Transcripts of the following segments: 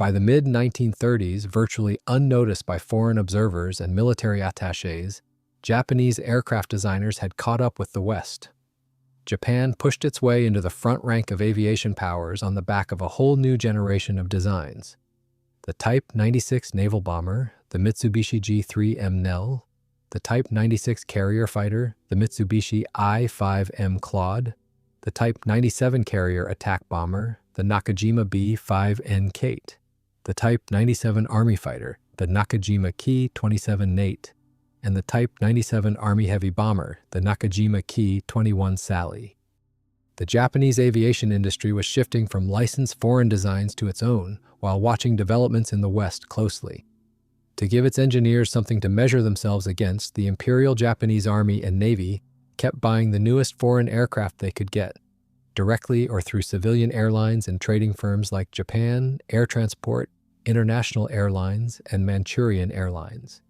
By the mid-1930s, virtually unnoticed by foreign observers and military attachés, Japanese aircraft designers had caught up with the West. Japan pushed its way into the front rank of aviation powers on the back of a whole new generation of designs. The Type 96 naval bomber, the Mitsubishi G3M NEL, the Type 96 carrier fighter, the Mitsubishi I-5M Claude, the Type 97 carrier attack bomber, the Nakajima B-5N Kate, the Type 97 Army fighter, the Nakajima Ki-45 Nate, and the Type 97 Army heavy bomber, the Nakajima Ki-21 Sally. The Japanese aviation industry was shifting from licensed foreign designs to its own, while watching developments in the West closely. To give its engineers something to measure themselves against, the Imperial Japanese Army and Navy kept buying the newest foreign aircraft they could get, directly or through civilian airlines and trading firms like Japan Air Transport, International Airlines, and Manchurian Airlines.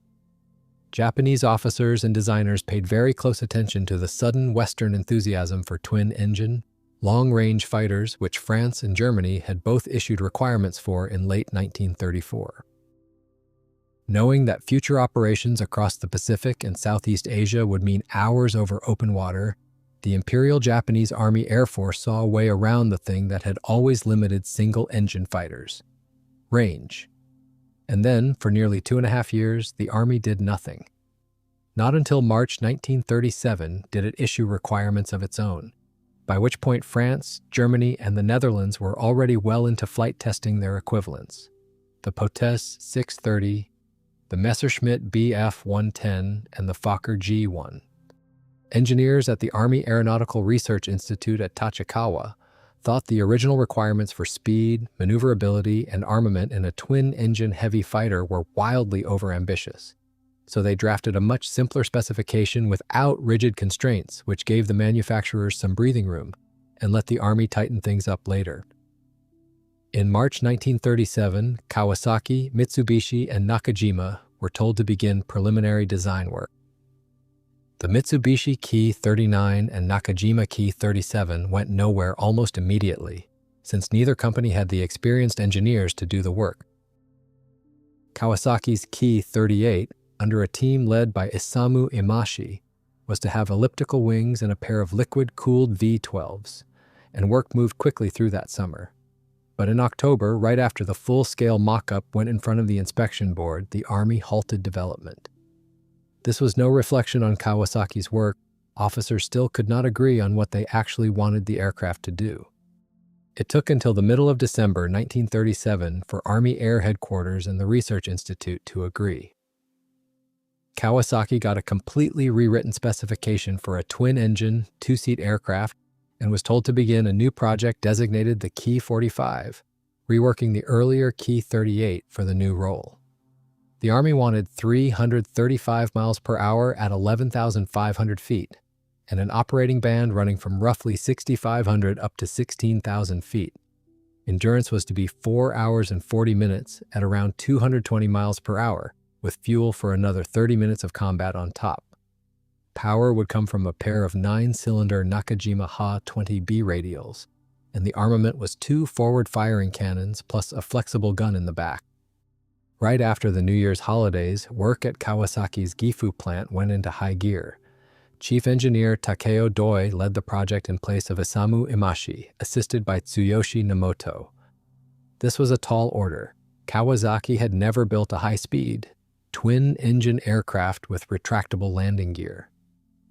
Japanese officers and designers paid very close attention to the sudden Western enthusiasm for twin-engine, long-range fighters which France and Germany had both issued requirements for in late 1934. Knowing that future operations across the Pacific and Southeast Asia would mean hours over open water, the Imperial Japanese Army Air Force saw a way around the thing that had always limited single-engine fighters: range. And then, for nearly 2.5 years, the Army did nothing. Not until March 1937 did it issue requirements of its own, by which point France, Germany, and the Netherlands were already well into flight testing their equivalents: the Potez 630, the Messerschmitt Bf 110, and the Fokker G1. Engineers at the Army Aeronautical Research Institute at Tachikawa thought the original requirements for speed, maneuverability, and armament in a twin-engine heavy fighter were wildly overambitious. So they drafted a much simpler specification without rigid constraints, which gave the manufacturers some breathing room and let the Army tighten things up later. In March 1937, Kawasaki, Mitsubishi, and Nakajima were told to begin preliminary design work. The Mitsubishi Ki-39 and Nakajima Ki-37 went nowhere almost immediately, since neither company had the experienced engineers to do the work. Kawasaki's Ki-38, under a team led by Isamu Kashiide, was to have elliptical wings and a pair of liquid-cooled V-12s, and work moved quickly through that summer. But in October, right after the full-scale mock-up went in front of the inspection board, the Army halted development. This was no reflection on Kawasaki's work. Officers still could not agree on what they actually wanted the aircraft to do. It took until the middle of December 1937 for Army Air Headquarters and the Research Institute to agree. Kawasaki got a completely rewritten specification for a twin-engine, two-seat aircraft and was told to begin a new project designated the Ki-45, reworking the earlier Ki-38 for the new role. The Army wanted 335 miles per hour at 11,500 feet, and an operating band running from roughly 6,500 up to 16,000 feet. Endurance was to be 4 hours and 40 minutes at around 220 miles per hour, with fuel for another 30 minutes of combat on top. Power would come from a pair of 9-cylinder Nakajima Ha-20B radials, and the armament was 2 forward-firing cannons plus a flexible gun in the back. Right after the New Year's holidays, work at Kawasaki's Gifu plant went into high gear. Chief Engineer Takeo Doi led the project in place of Isamu Kashiide, assisted by Tsuyoshi Nomoto. This was a tall order. Kawasaki had never built a high-speed, twin-engine aircraft with retractable landing gear.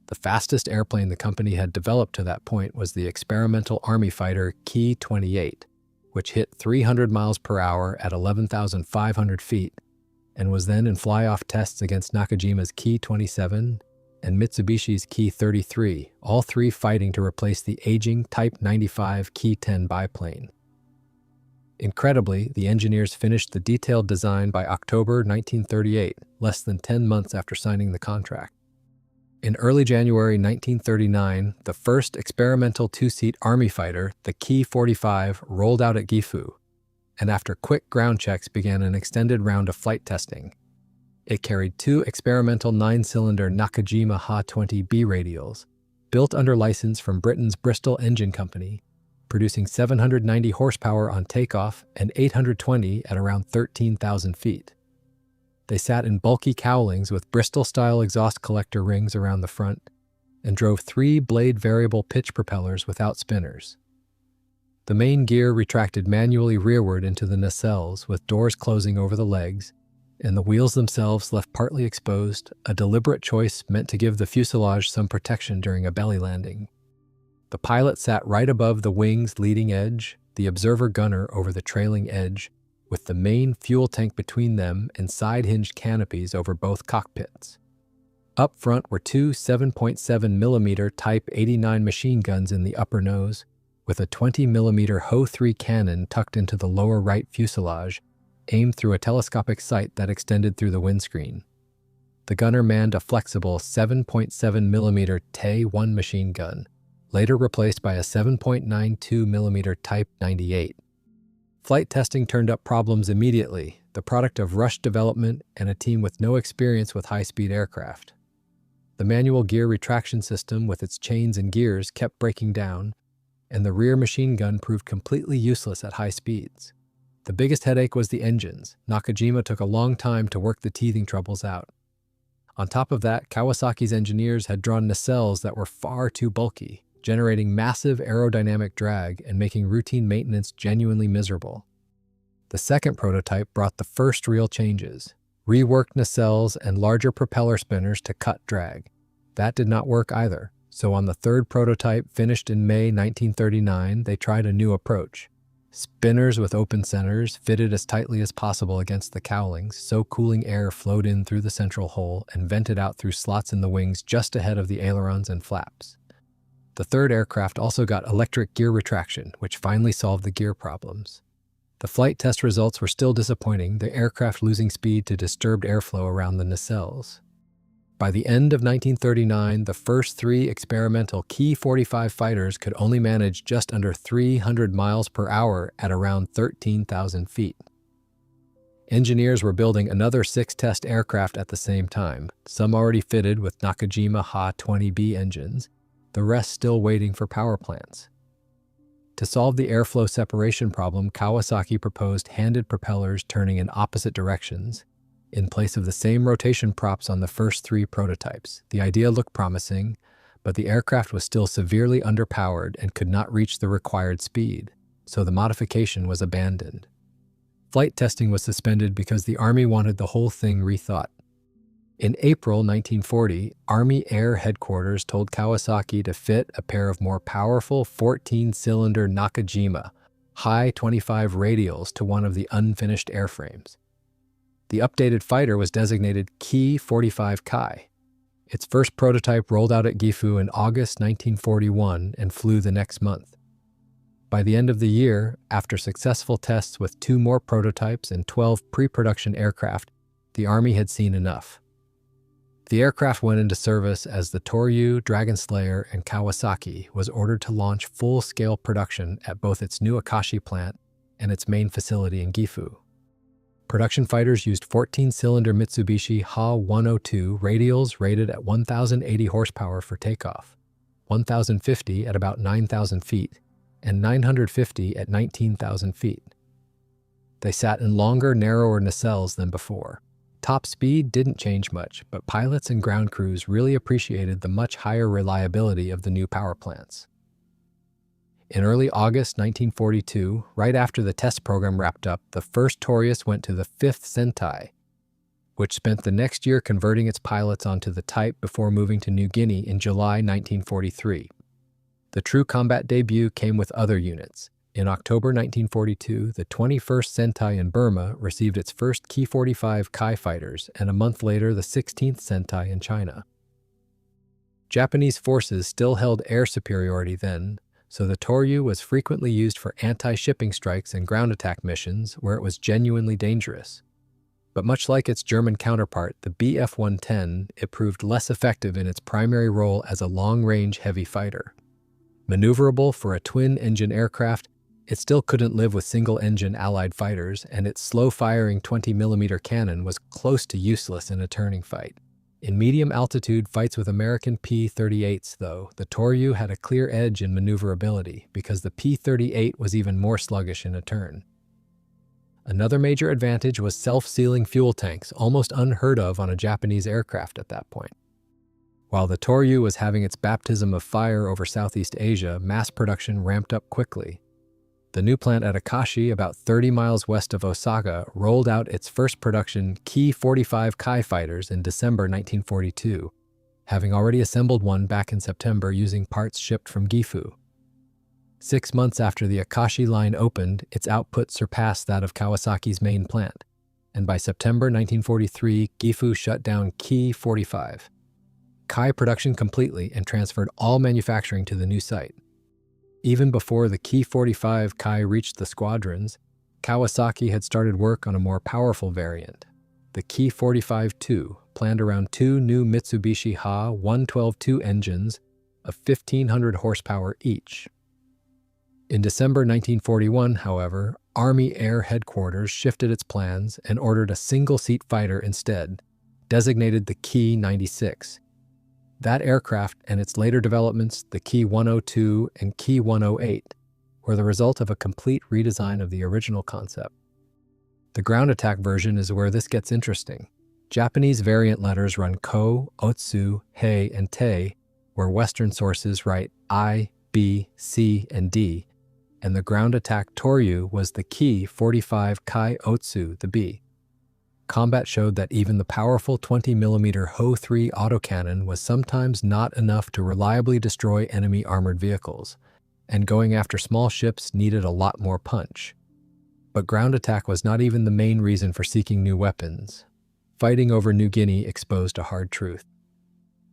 The fastest airplane the company had developed to that point was the experimental Army fighter Ki-28, which hit 300 miles per hour at 11,500 feet and was then in fly-off tests against Nakajima's Ki-27 and Mitsubishi's Ki-33, all three fighting to replace the aging Type 95 Ki-10 biplane. Incredibly, the engineers finished the detailed design by October 1938, less than 10 months after signing the contract. In early January 1939, the first experimental two-seat Army fighter, the Ki-45, rolled out at Gifu, and after quick ground checks began an extended round of flight testing. It carried 2 experimental 9-cylinder Nakajima Ha-20B radials, built under license from Britain's Bristol Engine Company, producing 790 horsepower on takeoff and 820 at around 13,000 feet. They sat in bulky cowlings with Bristol-style exhaust collector rings around the front and drove 3-blade variable pitch propellers without spinners. The main gear retracted manually rearward into the nacelles with doors closing over the legs, and the wheels themselves left partly exposed, a deliberate choice meant to give the fuselage some protection during a belly landing. The pilot sat right above the wing's leading edge, the observer gunner over the trailing edge, with the main fuel tank between them and side-hinged canopies over both cockpits. Up front were two 7.7mm Type 89 machine guns in the upper nose, with a 20mm HO-3 cannon tucked into the lower right fuselage, aimed through a telescopic sight that extended through the windscreen. The gunner manned a flexible 7.7mm Te-1 machine gun, later replaced by a 7.92mm Type 98. Flight testing turned up problems immediately, the product of rushed development and a team with no experience with high-speed aircraft. The manual gear retraction system with its chains and gears kept breaking down, and the rear machine gun proved completely useless at high speeds. The biggest headache was the engines. Nakajima took a long time to work the teething troubles out. On top of that, Kawasaki's engineers had drawn nacelles that were far too bulky, generating massive aerodynamic drag and making routine maintenance genuinely miserable. The second prototype brought the first real changes: reworked nacelles and larger propeller spinners to cut drag. That did not work either, so on the third prototype, finished in May 1939, they tried a new approach. Spinners with open centers fitted as tightly as possible against the cowlings, so cooling air flowed in through the central hole and vented out through slots in the wings just ahead of the ailerons and flaps. The third aircraft also got electric gear retraction, which finally solved the gear problems. The flight test results were still disappointing, the aircraft losing speed to disturbed airflow around the nacelles. By the end of 1939, the first 3 experimental Ki-45 fighters could only manage just under 300 miles per hour at around 13,000 feet. Engineers were building another 6 test aircraft at the same time, some already fitted with Nakajima Ha-20B engines, the rest still waiting for power plants. To solve the airflow separation problem, Kawasaki proposed handed propellers turning in opposite directions, in place of the same rotation props on the first 3 prototypes. The idea looked promising, but the aircraft was still severely underpowered and could not reach the required speed, so the modification was abandoned. Flight testing was suspended because the Army wanted the whole thing rethought. In April 1940, Army Air Headquarters told Kawasaki to fit a pair of more powerful 14-cylinder Nakajima Hi-25 radials to one of the unfinished airframes. The updated fighter was designated Ki-45 Kai. Its first prototype rolled out at Gifu in August 1941 and flew the next month. By the end of the year, after successful tests with 2 more prototypes and 12 pre-production aircraft, the Army had seen enough. The aircraft went into service as the Toryu, Dragon Slayer, and Kawasaki was ordered to launch full-scale production at both its new Akashi plant and its main facility in Gifu. Production fighters used 14-cylinder Mitsubishi Ha-102 radials rated at 1,080 horsepower for takeoff, 1,050 at about 9,000 feet, and 950 at 19,000 feet. They sat in longer, narrower nacelles than before. Top speed didn't change much, but pilots and ground crews really appreciated the much higher reliability of the new power plants. In early August 1942, right after the test program wrapped up, the first Toryus went to the 5th Sentai, which spent the next year converting its pilots onto the type before moving to New Guinea in July 1943. The true combat debut came with other units. In October 1942, the 21st Sentai in Burma received its first Ki-45 Kai fighters, and a month later the 16th Sentai in China. Japanese forces still held air superiority then, so the Toryu was frequently used for anti-shipping strikes and ground attack missions where it was genuinely dangerous. But much like its German counterpart, the Bf-110, it proved less effective in its primary role as a long-range heavy fighter. Maneuverable for a twin-engine aircraft, it still couldn't live with single-engine Allied fighters, and its slow-firing 20mm cannon was close to useless in a turning fight. In medium-altitude fights with American P-38s, though, the Toryu had a clear edge in maneuverability because the P-38 was even more sluggish in a turn. Another major advantage was self-sealing fuel tanks, almost unheard of on a Japanese aircraft at that point. While the Toryu was having its baptism of fire over Southeast Asia, mass production ramped up quickly. The new plant at Akashi, about 30 miles west of Osaka, rolled out its first production Ki-45 Kai fighters in December 1942, having already assembled one back in September using parts shipped from Gifu. 6 months after the Akashi line opened, its output surpassed that of Kawasaki's main plant, and by September 1943, Gifu shut down Ki-45 Kai production completely and transferred all manufacturing to the new site. Even before the Ki-45 Kai reached the squadrons, Kawasaki had started work on a more powerful variant, the Ki-45-2, planned around 2 new Mitsubishi Ha-112-2 engines of 1,500 horsepower each. In December 1941, however, Army Air Headquarters shifted its plans and ordered a single-seat fighter instead, designated the Ki-96. That aircraft and its later developments, the Ki-102 and Ki-108, were the result of a complete redesign of the original concept. The ground attack version is where this gets interesting. Japanese variant letters run Ko, Otsu, Hei, and Te, where Western sources write I, B, C, and D, and the ground attack Toryu was the Ki-45 Kai Otsu, the B. Combat showed that even the powerful 20mm Ho-3 autocannon was sometimes not enough to reliably destroy enemy armored vehicles, and going after small ships needed a lot more punch. But ground attack was not even the main reason for seeking new weapons. Fighting over New Guinea exposed a hard truth.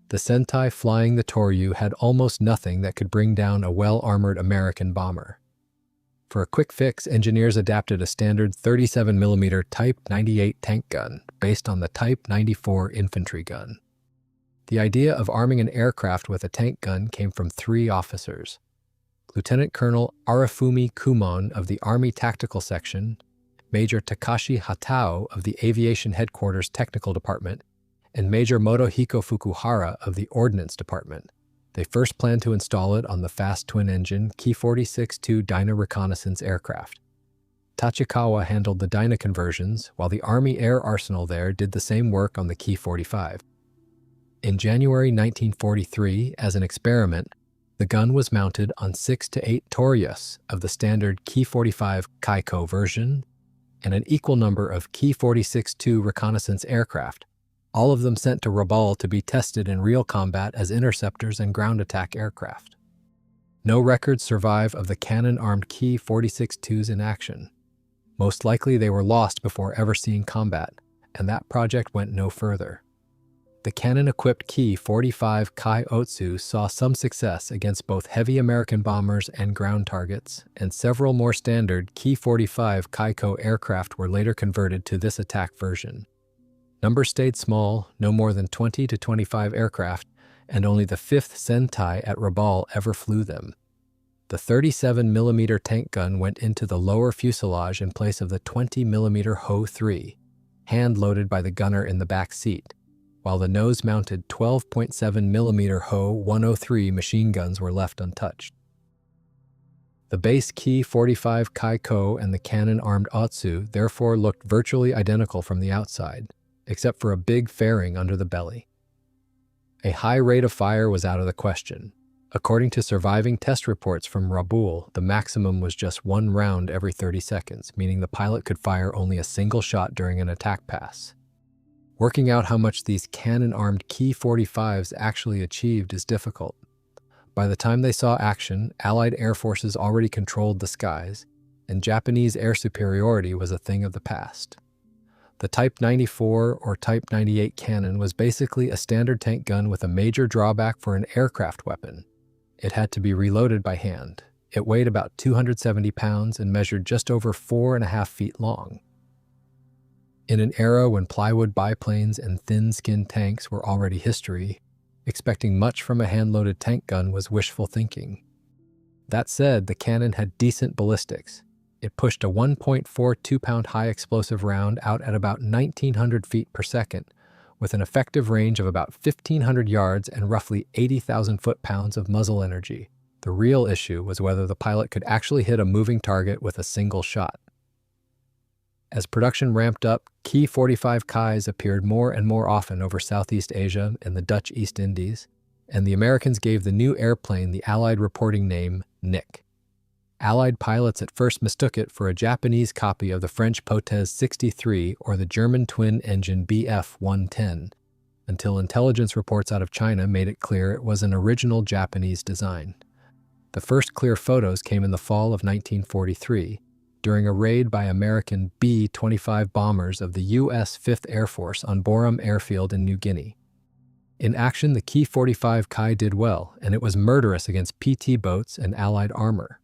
The sentai flying the Toryu had almost nothing that could bring down a well-armored American bomber. For a quick fix, engineers adapted a standard 37mm Type 98 tank gun based on the Type 94 infantry gun. The idea of arming an aircraft with a tank gun came from 3 officers: Lieutenant Colonel Arifumi Kumon of the Army Tactical Section, Major Takashi Hatao of the Aviation Headquarters Technical Department, and Major Motohiko Fukuhara of the Ordnance Department. They first planned to install it on the fast twin-engine Ki-46-2 Dyna reconnaissance aircraft. Tachikawa handled the Dyna conversions, while the Army Air Arsenal there did the same work on the Ki-45. In January 1943, as an experiment, the gun was mounted on 6 to 8 Toryus of the standard Ki-45 Kaiko version and an equal number of Ki-46-2 reconnaissance aircraft, all of them sent to Rabaul to be tested in real combat as interceptors and ground attack aircraft. No records survive of the cannon-armed Ki-46-2s in action. Most likely they were lost before ever seeing combat, and that project went no further. The cannon-equipped Ki-45 Kai Otsu saw some success against both heavy American bombers and ground targets, and several more standard Ki-45 Kaiko aircraft were later converted to this attack version. Numbers stayed small, no more than 20 to 25 aircraft, and only the 5th Sentai at Rabaul ever flew them. The 37mm tank gun went into the lower fuselage in place of the 20mm Ho-3, hand-loaded by the gunner in the back seat, while the nose-mounted 12.7mm Ho-103 machine guns were left untouched. The base Ki-45 Kaiko and the cannon-armed Otsu therefore looked virtually identical from the outside, except for a big fairing under the belly. A high rate of fire was out of the question. According to surviving test reports from Rabaul, the maximum was just 1 round every 30 seconds, meaning the pilot could fire only a single shot during an attack pass. Working out how much these cannon-armed Ki-45s actually achieved is difficult. By the time they saw action, Allied air forces already controlled the skies, and Japanese air superiority was a thing of the past. The Type 94 or Type 98 cannon was basically a standard tank gun with a major drawback for an aircraft weapon. It had to be reloaded by hand. It weighed about 270 pounds and measured just over 4.5 feet long. In an era when plywood biplanes and thin-skinned tanks were already history, expecting much from a hand-loaded tank gun was wishful thinking. That said, the cannon had decent ballistics. It pushed a 1.42-pound high-explosive round out at about 1,900 feet per second, with an effective range of about 1,500 yards and roughly 80,000 foot-pounds of muzzle energy. The real issue was whether the pilot could actually hit a moving target with a single shot. As production ramped up, Ki-45 Kais appeared more and more often over Southeast Asia and the Dutch East Indies, and the Americans gave the new airplane the Allied reporting name Nick. Allied pilots at first mistook it for a Japanese copy of the French Potez 63 or the German twin-engine Bf-110, until intelligence reports out of China made it clear it was an original Japanese design. The first clear photos came in the fall of 1943, during a raid by American B-25 bombers of the U.S. 5th Air Force on Borum Airfield in New Guinea. In action, the Ki-45 Kai did well, and it was murderous against PT boats and Allied armor.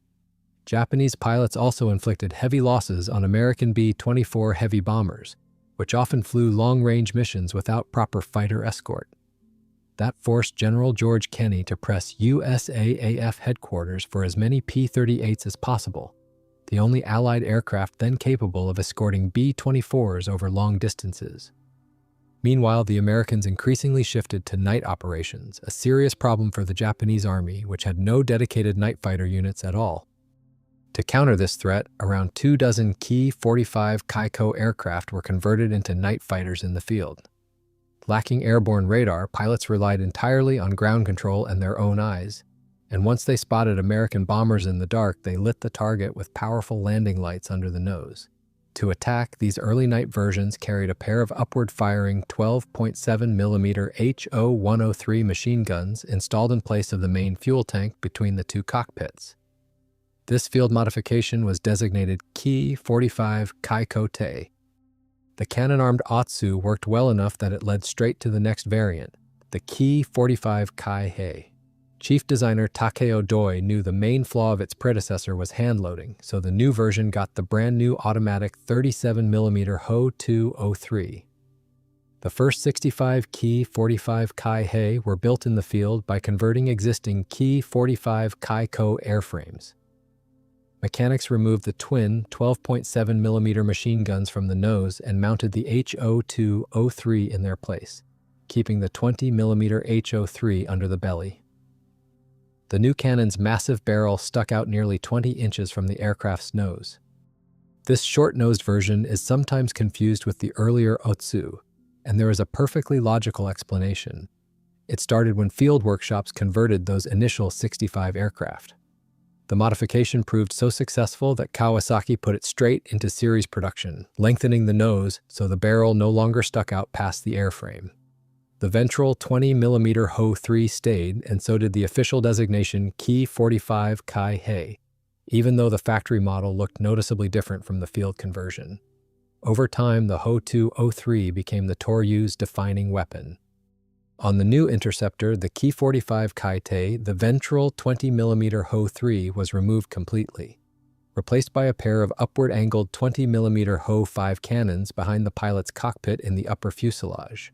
Japanese pilots also inflicted heavy losses on American B-24 heavy bombers, which often flew long-range missions without proper fighter escort. That forced General George Kenney to press USAAF headquarters for as many P-38s as possible, the only Allied aircraft then capable of escorting B-24s over long distances. Meanwhile, the Americans increasingly shifted to night operations, a serious problem for the Japanese Army, which had no dedicated night fighter units at all. To counter this threat, around 24 Ki-45 Kaiko aircraft were converted into night fighters in the field. Lacking airborne radar, pilots relied entirely on ground control and their own eyes, and once they spotted American bombers in the dark, they lit the target with powerful landing lights under the nose. To attack, these early night versions carried a pair of upward-firing 12.7mm HO-103 machine guns installed in place of the main fuel tank between the two cockpits. This field modification was designated Ki-45 Kaiko-te. The cannon-armed Otsu worked well enough that it led straight to the next variant, the Ki-45 Kai-hei. Chief designer Takeo Doi knew the main flaw of its predecessor was hand-loading, so the new version got the brand-new automatic 37mm HO-203. The first 65 Ki-45 Kai-hei were built in the field by converting existing Ki-45 Kaiko airframes. Mechanics removed the twin 12.7mm machine guns from the nose and mounted the HO-203 in their place, keeping the 20mm HO-3 under the belly. The new cannon's massive barrel stuck out nearly 20 inches from the aircraft's nose. This short-nosed version is sometimes confused with the earlier Otsu, and there is a perfectly logical explanation. It started when field workshops converted those initial 65 aircraft. The modification proved so successful that Kawasaki put it straight into series production, lengthening the nose so the barrel no longer stuck out past the airframe. The ventral 20mm HO-3 stayed, and so did the official designation Ki-45 Kai-hei, even though the factory model looked noticeably different from the field conversion. Over time, the HO-203 became the Toryu's defining weapon. On the new interceptor, the Ki-45 Kai-te, the ventral 20mm HO-3 was removed completely, replaced by a pair of upward-angled 20mm HO-5 cannons behind the pilot's cockpit in the upper fuselage.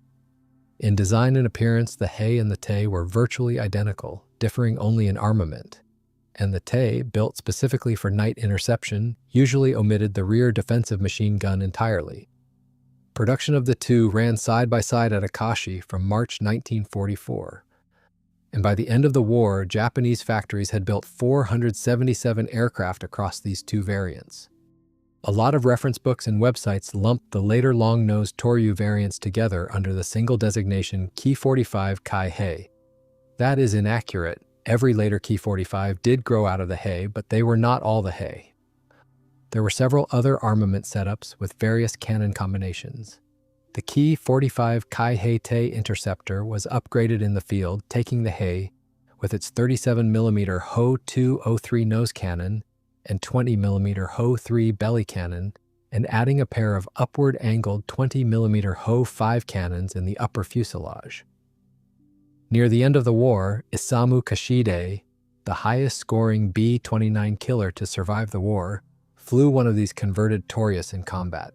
In design and appearance, the Hei and the Te were virtually identical, differing only in armament, and the Te, built specifically for night interception, usually omitted the rear defensive machine gun entirely. Production of the two ran side by side at Akashi from March 1944, and by the end of the war, Japanese factories had built 477 aircraft across these two variants. A lot of reference books and websites lumped the later long-nosed Toryu variants together under the single designation Ki-45 Kai-hei. That is inaccurate. Every later Ki-45 did grow out of the Hei, but they were not all the Hei. There were several other armament setups with various cannon combinations. The Ki-45 Kai-hei-te interceptor was upgraded in the field, taking the Hei with its 37mm HO-203 nose cannon and 20mm HO-3 belly cannon, and adding a pair of upward-angled 20mm HO-5 cannons in the upper fuselage. Near the end of the war, Isamu Kashiide, the highest-scoring B-29 killer to survive the war, flew one of these converted Toryus in combat.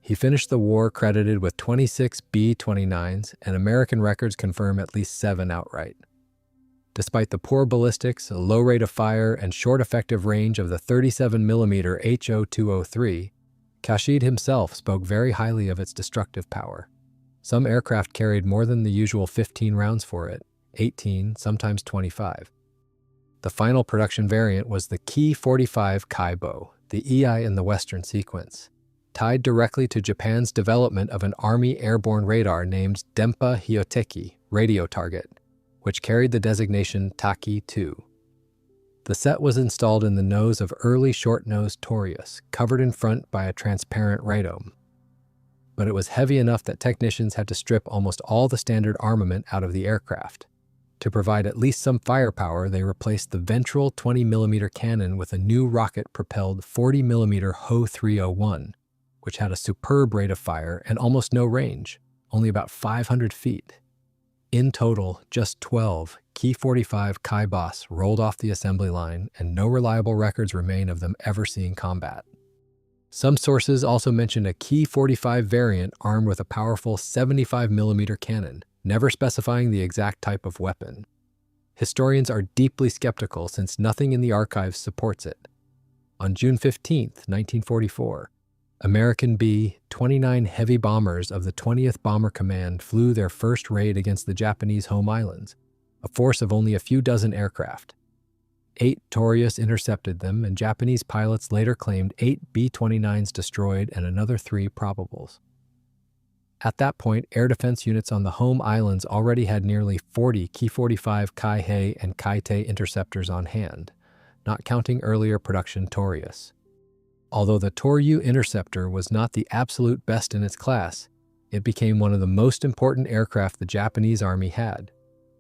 He finished the war credited with 26 B-29s, and American records confirm at least 7 outright. Despite the poor ballistics, a low rate of fire, and short effective range of the 37mm HO-203, Kashiide himself spoke very highly of its destructive power. Some aircraft carried more than the usual 15 rounds for it, 18, sometimes 25. The final production variant was the Ki-45 Kaibo, the EI in the Western sequence, tied directly to Japan's development of an Army airborne radar named Denpa Hyoteki radio target, which carried the designation Taki-2. The set was installed in the nose of early short-nosed Toryus, covered in front by a transparent radome. But it was heavy enough that technicians had to strip almost all the standard armament out of the aircraft. To provide at least some firepower, they replaced the ventral 20mm cannon with a new rocket-propelled 40mm Ho-301, which had a superb rate of fire and almost no range, only about 500 feet. In total, just 12 Ki-45 Kaibos rolled off the assembly line, and no reliable records remain of them ever seeing combat. Some sources also mention a Ki-45 variant armed with a powerful 75mm cannon, never specifying the exact type of weapon. Historians are deeply skeptical since nothing in the archives supports it. On June 15, 1944, American B-29 heavy bombers of the 20th Bomber Command flew their first raid against the Japanese home islands, a force of only a few dozen aircraft. 8 Toryus intercepted them, and Japanese pilots later claimed 8 B-29s destroyed and another 3 probables. At that point, air defense units on the home islands already had nearly 40 Ki-45 Kai-Hei and Kai-Te interceptors on hand, not counting earlier production Toryus. Although the Toryu interceptor was not the absolute best in its class, it became one of the most important aircraft the Japanese Army had,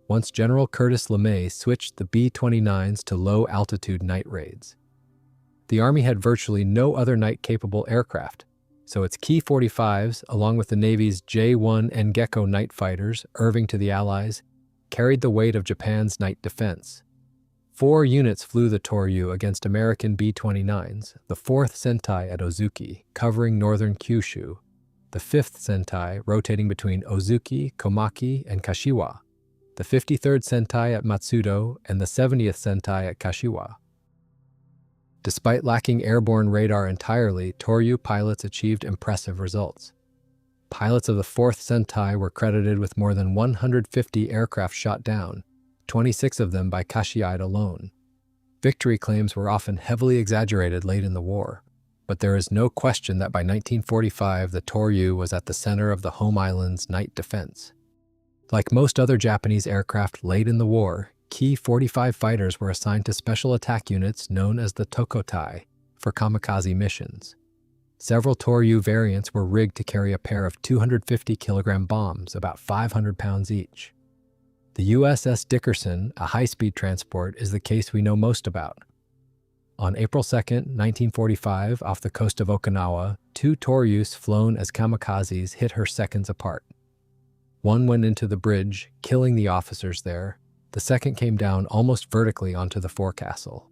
once General Curtis LeMay switched the B-29s to low-altitude night raids. The Army had virtually no other night-capable aircraft, so its Ki-45s, along with the Navy's J-1 and Gecko night fighters, Irving to the Allies, carried the weight of Japan's night defense. 4 units flew the Toryu against American B-29s, the 4th Sentai at Ozuki, covering northern Kyushu, the 5th Sentai rotating between Ozuki, Komaki, and Kashiwa, the 53rd Sentai at Matsudo, and the 70th Sentai at Kashiwa. Despite lacking airborne radar entirely, Toryu pilots achieved impressive results. Pilots of the 4th Sentai were credited with more than 150 aircraft shot down, 26 of them by Kashiide alone. Victory claims were often heavily exaggerated late in the war, but there is no question that by 1945 the Toryu was at the center of the home island's night defense. Like most other Japanese aircraft late in the war, Ki-45 fighters were assigned to special attack units known as the Tokotai for kamikaze missions. Several Toryu variants were rigged to carry a pair of 250-kilogram bombs, about 500 pounds each. The USS Dickerson, a high-speed transport, is the case we know most about. On April 2, 1945, off the coast of Okinawa, 2 Toryus flown as kamikazes hit her seconds apart. One went into the bridge, killing the officers there. The second came down almost vertically onto the forecastle.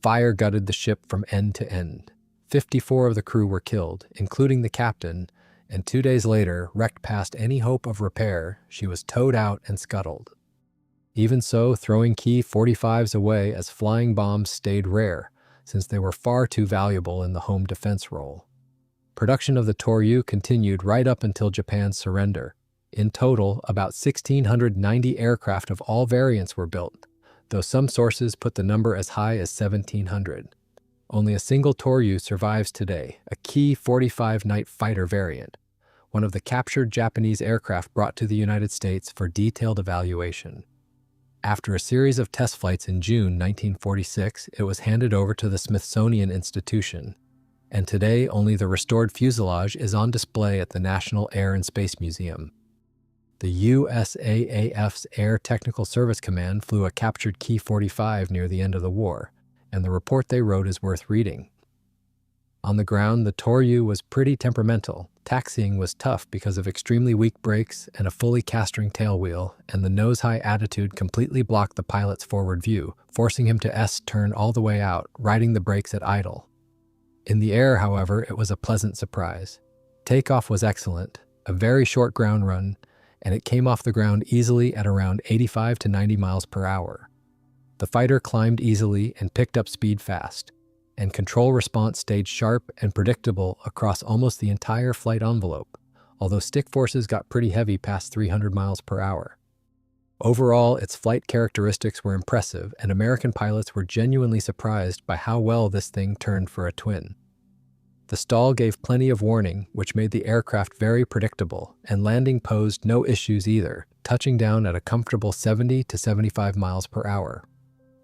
Fire gutted the ship from end to end. 54 of the crew were killed, including the captain, and 2 days later, wrecked past any hope of repair, she was towed out and scuttled. Even so, throwing Ki-45s away as flying bombs stayed rare, since they were far too valuable in the home defense role. Production of the Toryu continued right up until Japan's surrender. In total, about 1,690 aircraft of all variants were built, though some sources put the number as high as 1,700. Only a single Toryu survives today, a Ki-45 night fighter variant, one of the captured Japanese aircraft brought to the United States for detailed evaluation. After a series of test flights in June 1946, it was handed over to the Smithsonian Institution, and today only the restored fuselage is on display at the National Air and Space Museum. The USAAF's Air Technical Service Command flew a captured Ki-45 near the end of the war, and the report they wrote is worth reading. On the ground, the Toryu was pretty temperamental. Taxiing was tough because of extremely weak brakes and a fully castering tailwheel, and the nose-high attitude completely blocked the pilot's forward view, forcing him to S-turn all the way out, riding the brakes at idle. In the air, however, it was a pleasant surprise. Takeoff was excellent, a very short ground run, and it came off the ground easily at around 85 to 90 miles per hour. The fighter climbed easily and picked up speed fast, and control response stayed sharp and predictable across almost the entire flight envelope, although stick forces got pretty heavy past 300 miles per hour. Overall, its flight characteristics were impressive, and American pilots were genuinely surprised by how well this thing turned for a twin. The stall gave plenty of warning, which made the aircraft very predictable, and landing posed no issues either, touching down at a comfortable 70 to 75 miles per hour.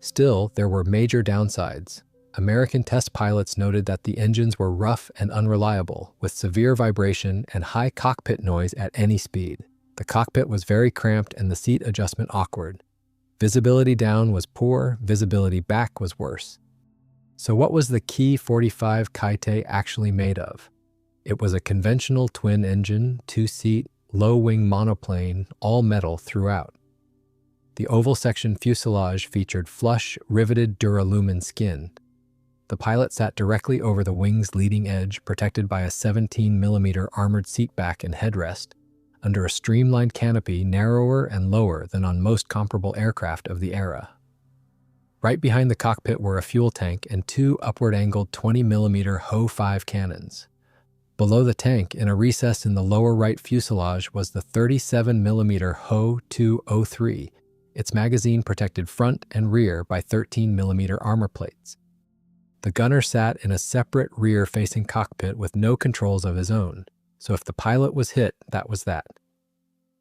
Still, there were major downsides. American test pilots noted that the engines were rough and unreliable, with severe vibration and high cockpit noise at any speed. The cockpit was very cramped and the seat adjustment awkward. Visibility down was poor, visibility back was worse. So what was the Ki-45 Kaite actually made of? It was a conventional twin-engine, two-seat, low-wing monoplane, all metal throughout. The oval section fuselage featured flush, riveted duralumin skin. The pilot sat directly over the wing's leading edge, protected by a 17mm armored seatback and headrest, under a streamlined canopy narrower and lower than on most comparable aircraft of the era. Right behind the cockpit were a fuel tank and two upward-angled 20mm HO-5 cannons. Below the tank, in a recess in the lower right fuselage, was the 37mm HO-203, its magazine protected front and rear by 13mm armor plates. The gunner sat in a separate rear-facing cockpit with no controls of his own, so if the pilot was hit, that was that.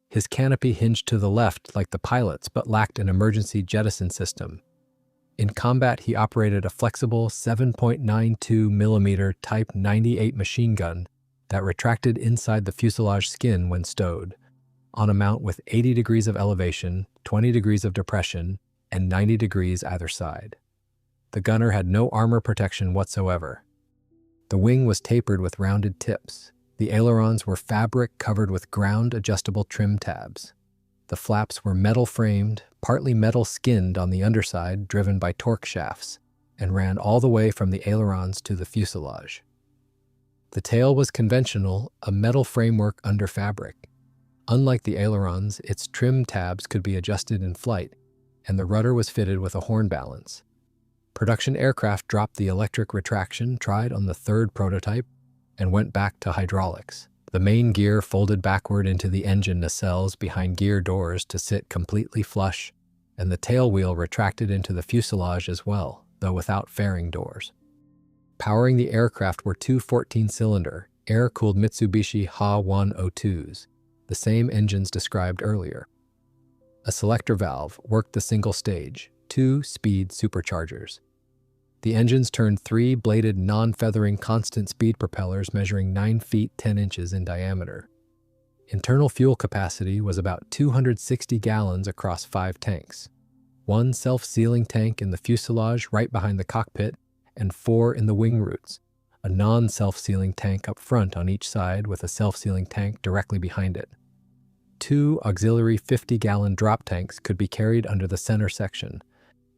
His canopy hinged to the left like the pilot's but lacked an emergency jettison system. In combat, he operated a flexible 7.92mm Type 98 machine gun that retracted inside the fuselage skin when stowed, on a mount with 80 degrees of elevation, 20 degrees of depression, and 90 degrees either side. The gunner had no armor protection whatsoever. The wing was tapered with rounded tips. The ailerons were fabric covered with ground-adjustable trim tabs. The flaps were metal-framed, partly metal-skinned on the underside, driven by torque shafts, and ran all the way from the ailerons to the fuselage. The tail was conventional, a metal framework under fabric. Unlike the ailerons, its trim tabs could be adjusted in flight, and the rudder was fitted with a horn balance. Production aircraft dropped the electric retraction, tried on the third prototype, and went back to hydraulics. The main gear folded backward into the engine nacelles behind gear doors to sit completely flush, and the tail wheel retracted into the fuselage as well, though without fairing doors. Powering the aircraft were two 14-cylinder, air-cooled Mitsubishi Ha-102s, the same engines described earlier. A selector valve worked the single stage, two-speed superchargers. The engines turned three-bladed, non-feathering constant-speed propellers measuring 9 feet 10 inches in diameter. Internal fuel capacity was about 260 gallons across 5 tanks. 1 self-sealing tank in the fuselage right behind the cockpit, and 4 in the wing roots, a non-self-sealing tank up front on each side with a self-sealing tank directly behind it. 2 auxiliary 50-gallon drop tanks could be carried under the center section,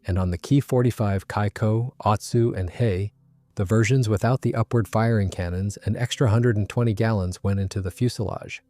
and on the Ki-45 Kaiko, Otsu, and Hei, the versions without the upward firing cannons, an extra 120 gallons went into the fuselage.